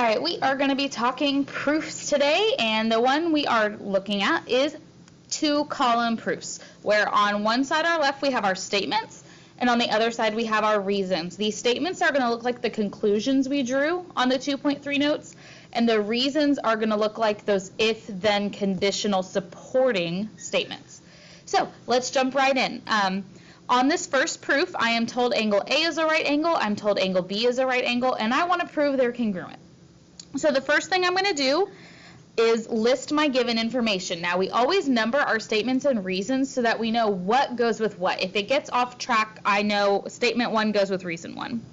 right, we are going to be talking proofs today, and the one we are looking at is two-column proofs, where on one side or left we have our statements, and on the other side we have our reasons. These statements are going to look like the conclusions we drew on the 2.3 notes, and the reasons are going to look like those if-then conditional supporting statements. So let's jump right in. On this first proof, I am told angle A is a right angle, I'm told angle B is a right angle, and I want to prove they're congruent. So the first thing I'm going to do is list my given information. Now, we always number our statements and reasons so that we know what goes with what. If it gets off track, I know statement 1 goes with reason 1.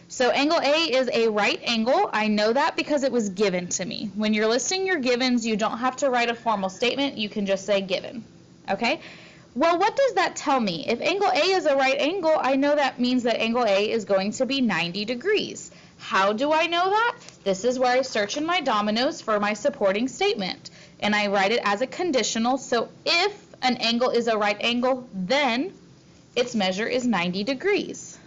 So angle A is a right angle. I know that because it was given to me. When you're listing your givens, you don't have to write a formal statement. You can just say given. Okay? Well, what does that tell me? If angle A is a right angle, I know that means that angle A is going to be 90 degrees. How do I know that? This is where I search in my dominoes for my supporting statement, and I write it as a conditional. So if an angle is a right angle, then its measure is 90 degrees.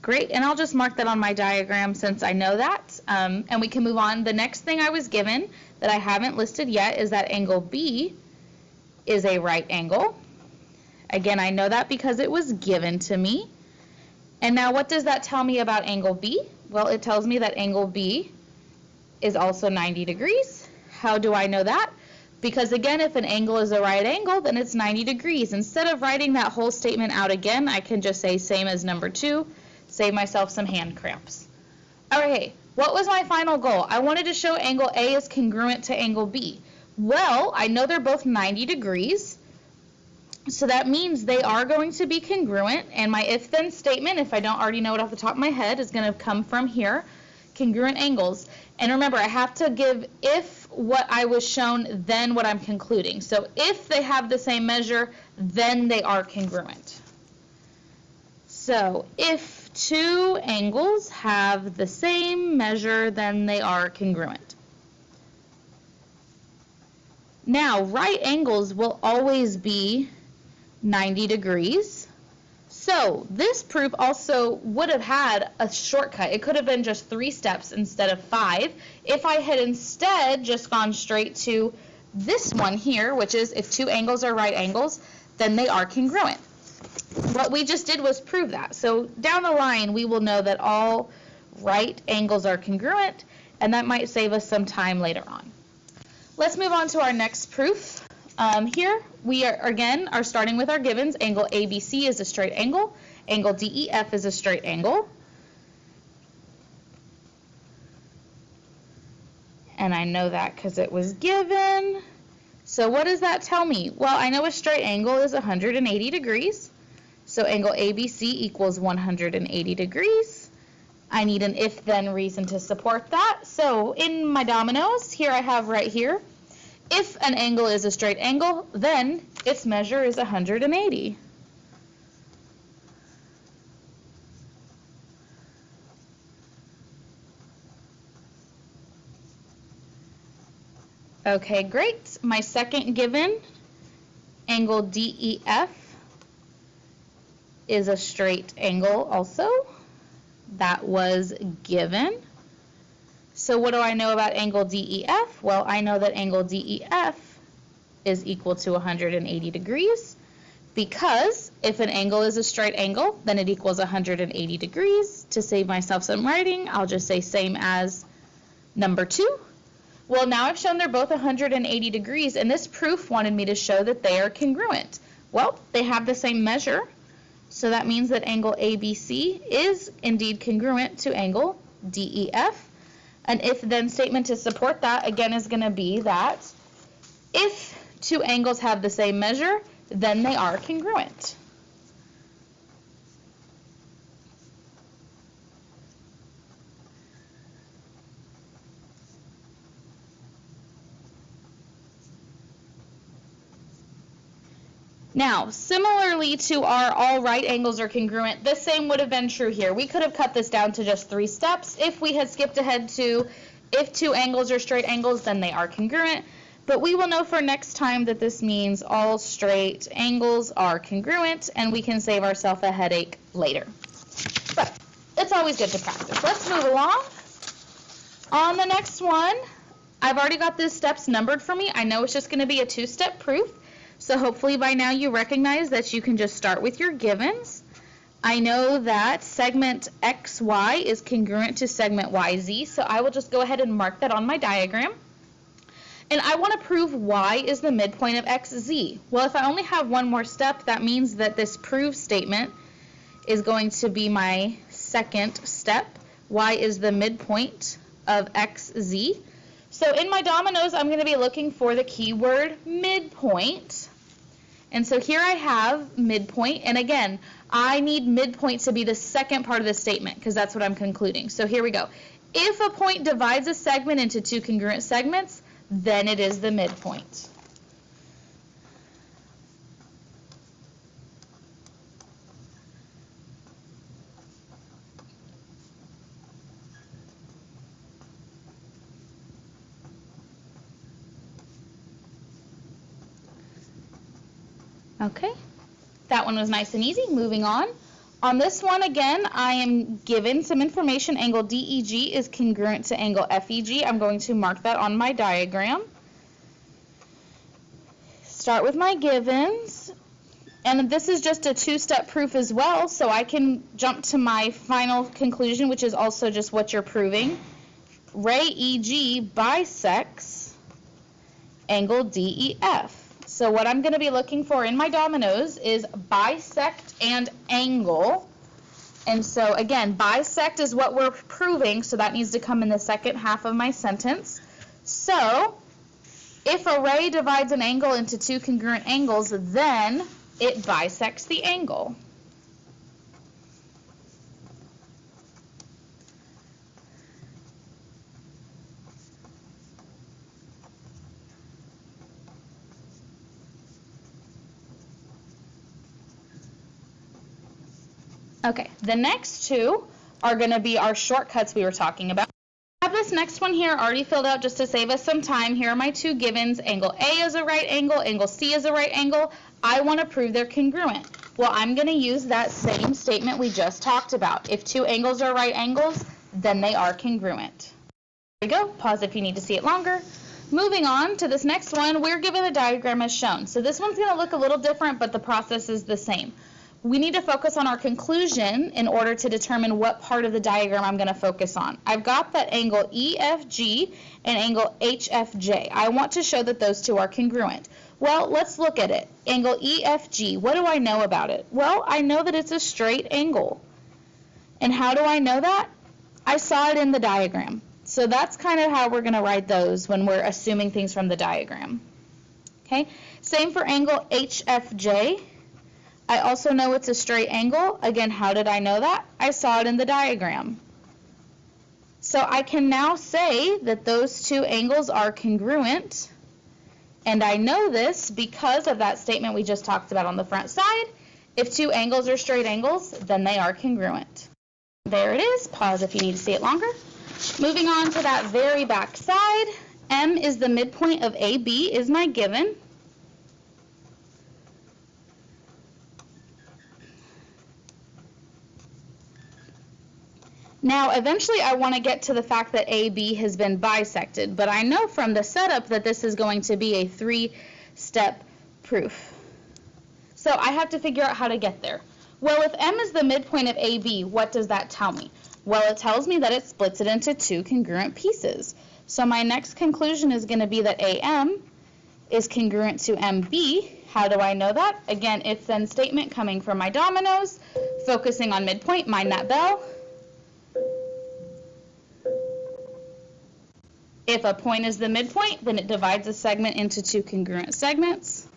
Great, and I'll just mark that on my diagram since I know that, and we can move on. The next thing I was given that I haven't listed yet is that angle B is a right angle. Again, I know that because it was given to me. And now what does that tell me about angle B? Well, it tells me that angle B is also 90 degrees. How do I know that? Because again, if an angle is a right angle, then it's 90 degrees. Instead of writing that whole statement out again, I can just say same as number 2. Save myself some hand cramps. Okay, what was my final goal? I wanted to show angle A is congruent to angle B. Well, I know they're both 90 degrees, so that means they are going to be congruent, and my if-then statement, if I don't already know it off the top of my head, is going to come from here, congruent angles. And remember, I have to give if what I was shown, then what I'm concluding. So if they have the same measure, then they are congruent. So if two angles have the same measure, then they are congruent. Now, right angles will always be 90 degrees. So this proof also would have had a shortcut. It could have been just 3 steps instead of 5 if I had instead just gone straight to this one here, which is if two angles are right angles, then they are congruent. What we just did was prove that. So down the line, we will know that all right angles are congruent, and that might save us some time later on. Let's move on to our next proof. Here we are starting with our givens. Angle ABC is a straight angle. Angle DEF is a straight angle. And I know that because it was given. So what does that tell me? Well, I know a straight angle is 180 degrees. So angle ABC equals 180 degrees. I need an if-then reason to support that. So in my dominoes, here I have right here, if an angle is a straight angle, then its measure is 180. Okay, great. My second given, angle DEF, is a straight angle also. That was given. So what do I know about angle DEF? Well, I know that angle DEF is equal to 180 degrees because if an angle is a straight angle, then it equals 180 degrees. To save myself some writing, I'll just say same as number 2. Well, now I've shown they're both 180 degrees, and this proof wanted me to show that they are congruent. Well, they have the same measure, so that means that angle ABC is indeed congruent to angle DEF. An if-then statement to support that, again, is going to be that if two angles have the same measure, then they are congruent. Now, similarly to our all right angles are congruent, the same would have been true here. We could have cut this down to just 3 steps if we had skipped ahead to if two angles are straight angles, then they are congruent. but we will know for next time that this means all straight angles are congruent, and we can save ourselves a headache later. But it's always good to practice. Let's move along. On the next one, I've already got these steps numbered for me. I know it's just going to be a two-step proof, so hopefully by now you recognize that you can just start with your givens. I know that segment XY is congruent to segment YZ, so I will just go ahead and mark that on my diagram. And I want to prove Y is the midpoint of XZ. Well, if I only have one more step, that means that this prove statement is going to be my second step. Y is the midpoint of XZ. So in my dominoes, I'm going to be looking for the keyword midpoint. And so here I have midpoint, and again, I need midpoint to be the second part of the statement because that's what I'm concluding. So here we go. If a point divides a segment into two congruent segments, then it is the midpoint. Okay, that one was nice and easy. Moving on. On this one, again, I am given some information. Angle DEG is congruent to angle FEG. I'm going to mark that on my diagram. Start with my givens. And this is just a two-step proof as well, so I can jump to my final conclusion, which is also just what you're proving. Ray EG bisects angle DEF. So what I'm going to be looking for in my dominoes is bisect and angle. And so again, bisect is what we're proving, so that needs to come in the second half of my sentence. So if a ray divides an angle into two congruent angles, then it bisects the angle. Okay, the next two are going to be our shortcuts we were talking about. I have this next one here already filled out just to save us some time. Here are my two givens. Angle A is a right angle, angle C is a right angle. I want to prove they're congruent. Well, I'm going to use that same statement we just talked about. If two angles are right angles, then they are congruent. There we go. Pause if you need to see it longer. Moving on to this next one, we're given the diagram as shown. So this one's going to look a little different, but the process is the same. We need to focus on our conclusion in order to determine what part of the diagram I'm going to focus on. I've got that angle EFG and angle HFJ. I want to show that those two are congruent. Well, let's look at it. Angle EFG, what do I know about it? Well, I know that it's a straight angle. And how do I know that? I saw it in the diagram. So that's kind of how we're going to write those when we're assuming things from the diagram. Okay, same for angle HFJ. I also know it's a straight angle. Again, how did I know that? I saw it in the diagram. So I can now say that those two angles are congruent, and I know this because of that statement we just talked about on the front side. If two angles are straight angles, then they are congruent. There it is. Pause if you need to see it longer. Moving on to that very back side, M is the midpoint of AB is my given. Now, eventually I want to get to the fact that AB has been bisected, but I know from the setup that this is going to be a three-step proof. So I have to figure out how to get there. Well, if M is the midpoint of AB, what does that tell me? Well, it tells me that it splits it into two congruent pieces. So my next conclusion is going to be that AM is congruent to MB. How do I know that? Again, if-then statement coming from my dominoes, focusing on midpoint, mind that bell. If a point is the midpoint, then it divides a segment into two congruent segments.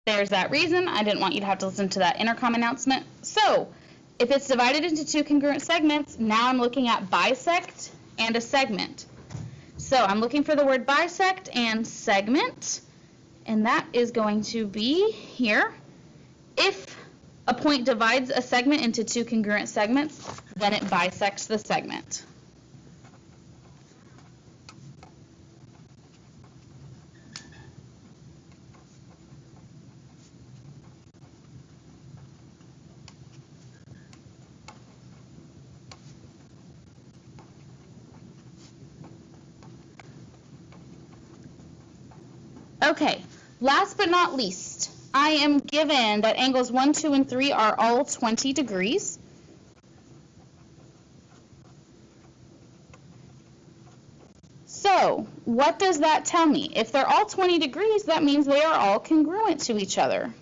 There's that reason. I didn't want you to have to listen to that intercom announcement. So, if it's divided into two congruent segments, now I'm looking at bisect and a segment. So, I'm looking for the word bisect and segment, and that is going to be here. If a point divides a segment into two congruent segments, then it bisects the segment. Okay, last but not least, I am given that angles 1, 2, and 3 are all 20 degrees. So, what does that tell me? If they're all 20 degrees, that means they are all congruent to each other.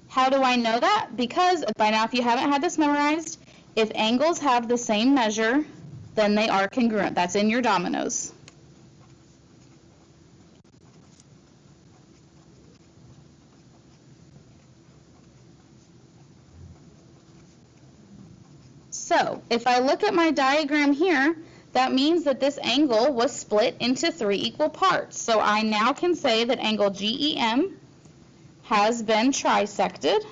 How do I know that? Because by now, if you haven't had this memorized, if angles have the same measure, then they are congruent. That's in your dominoes. So, if I look at my diagram here, that means that this angle was split into 3 equal parts. So I now can say that angle GEM has been trisected.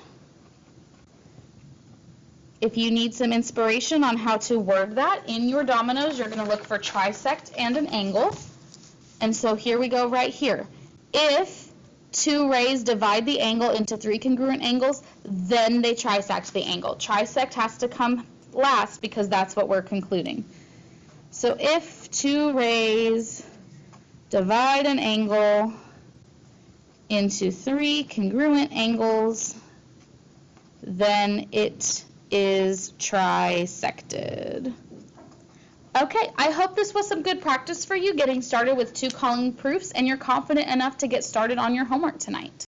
If you need some inspiration on how to word that, in your dominoes, you're going to look for trisect and an angle. And so here we go right here. If 2 rays divide the angle into 3 congruent angles, then they trisect the angle. Trisect has to come last because that's what we're concluding. So if 2 rays divide an angle into 3 congruent angles, then it is trisected. Okay, I hope this was some good practice for you getting started with 2 column proofs and you're confident enough to get started on your homework tonight.